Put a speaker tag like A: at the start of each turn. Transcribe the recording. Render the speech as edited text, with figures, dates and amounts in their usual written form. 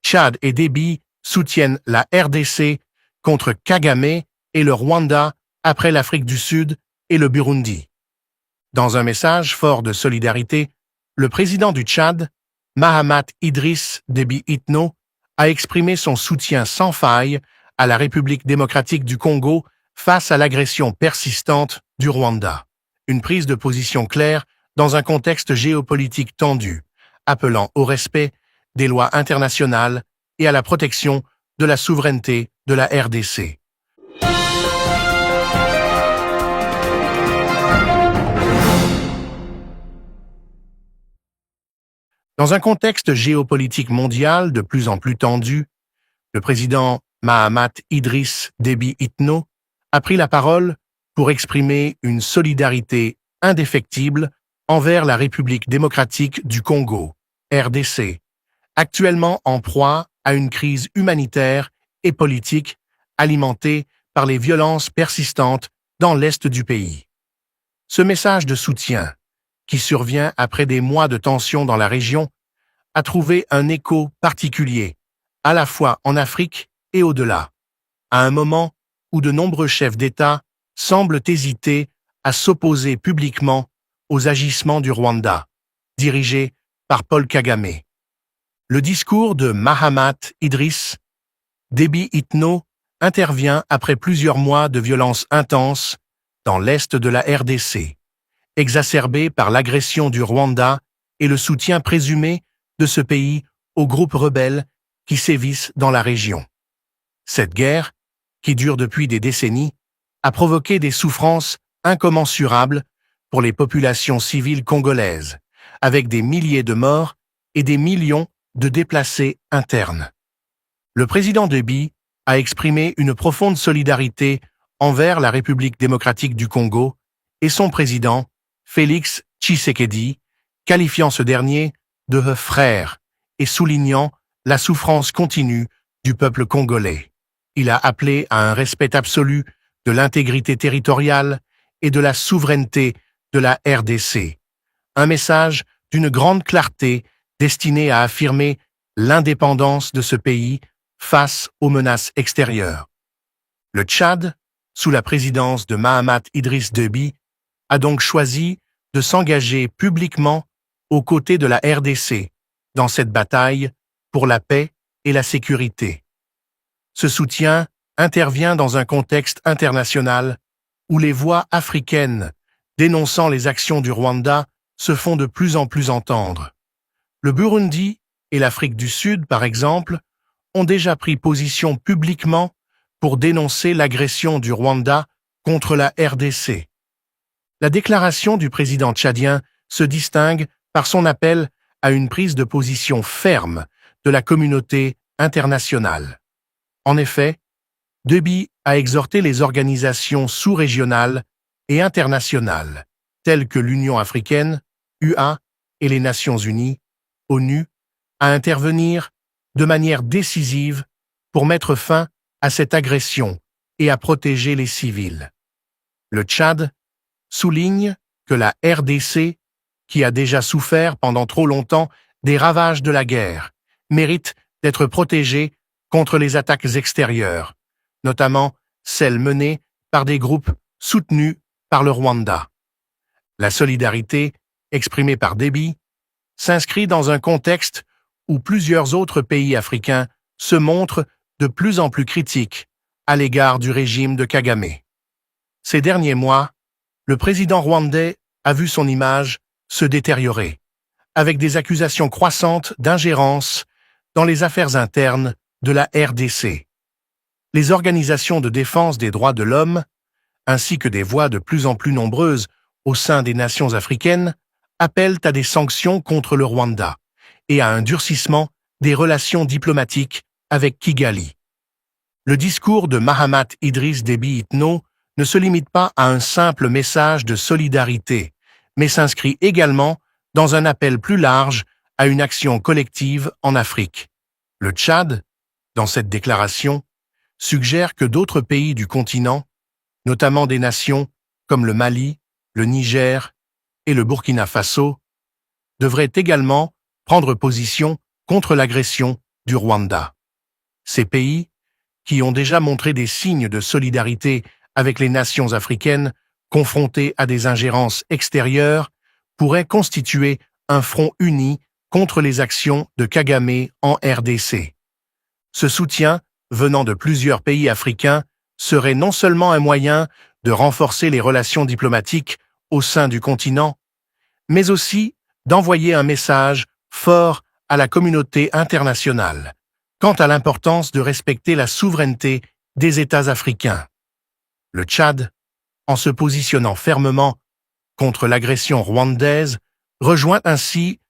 A: Tchad et Déby soutiennent la RDC contre Kagame et le Rwanda après l'Afrique du Sud et le Burundi. Dans un message fort de solidarité, le président du Tchad, Mahamat Idriss Déby Itno, a exprimé son soutien sans faille à la République démocratique du Congo face à l'agression persistante du Rwanda. Une prise de position claire dans un contexte géopolitique tendu, appelant au respect des lois internationales et à la protection de la souveraineté de la RDC. Dans un contexte géopolitique mondial de plus en plus tendu, le président Mahamat Idriss Déby Itno a pris la parole pour exprimer une solidarité indéfectible envers la République démocratique du Congo, RDC, actuellement en proie à une crise humanitaire et politique alimentée par les violences persistantes dans l'est du pays. Ce message de soutien, qui survient après des mois de tensions dans la région, a trouvé un écho particulier, à la fois en Afrique et au-delà, à un moment où de nombreux chefs d'État semblent hésiter à s'opposer publiquement aux agissements du Rwanda, dirigé par Paul Kagame. Le discours de Mahamat Idriss Déby Itno intervient après plusieurs mois de violences intenses dans l'est de la RDC, exacerbées par l'agression du Rwanda et le soutien présumé de ce pays aux groupes rebelles qui sévissent dans la région. Cette guerre, qui dure depuis des décennies, a provoqué des souffrances incommensurables pour les populations civiles congolaises, avec des milliers de morts et des millions de déplacés internes. Le président Déby a exprimé une profonde solidarité envers la République démocratique du Congo et son président, Félix Tshisekedi, qualifiant ce dernier de « frère » et soulignant la souffrance continue du peuple congolais. Il a appelé à un respect absolu de l'intégrité territoriale et de la souveraineté de la RDC. Un message d'une grande clarté destiné à affirmer l'indépendance de ce pays face aux menaces extérieures. Le Tchad, sous la présidence de Mahamat Idriss Déby, a donc choisi de s'engager publiquement aux côtés de la RDC dans cette bataille pour la paix et la sécurité. Ce soutien intervient dans un contexte international où les voix africaines dénonçant les actions du Rwanda se font de plus en plus entendre. Le Burundi et l'Afrique du Sud, par exemple, ont déjà pris position publiquement pour dénoncer l'agression du Rwanda contre la RDC. La déclaration du président tchadien se distingue par son appel à une prise de position ferme de la communauté internationale. En effet, Déby a exhorté les organisations sous-régionales et internationales, telles que l'Union africaine, UA et les Nations unies, ONU, à intervenir de manière décisive pour mettre fin à cette agression et à protéger les civils. Le Tchad souligne que la RDC, qui a déjà souffert pendant trop longtemps des ravages de la guerre, mérite d'être protégée contre les attaques extérieures, notamment celles menées par des groupes soutenus par le Rwanda. La solidarité, exprimée par Déby, s'inscrit dans un contexte où plusieurs autres pays africains se montrent de plus en plus critiques à l'égard du régime de Kagame. Ces derniers mois, le président rwandais a vu son image se détériorer, avec des accusations croissantes d'ingérence dans les affaires internes de la RDC. Les organisations de défense des droits de l'homme, ainsi que des voix de plus en plus nombreuses au sein des nations africaines, appellent à des sanctions contre le Rwanda et à un durcissement des relations diplomatiques avec Kigali. Le discours de Mahamat Idriss Déby Itno ne se limite pas à un simple message de solidarité, mais s'inscrit également dans un appel plus large à une action collective en Afrique. Le Tchad, dans cette déclaration, suggère que d'autres pays du continent, notamment des nations comme le Mali, le Niger et le Burkina Faso, devraient également prendre position contre l'agression du Rwanda. Ces pays, qui ont déjà montré des signes de solidarité avec les nations africaines confrontées à des ingérences extérieures, pourraient constituer un front uni contre les actions de Kagame en RDC. Ce soutien, venant de plusieurs pays africains, serait non seulement un moyen de renforcer les relations diplomatiques au sein du continent, mais aussi d'envoyer un message fort à la communauté internationale quant à l'importance de respecter la souveraineté des États africains. Le Tchad, en se positionnant fermement contre l'agression rwandaise, rejoint ainsi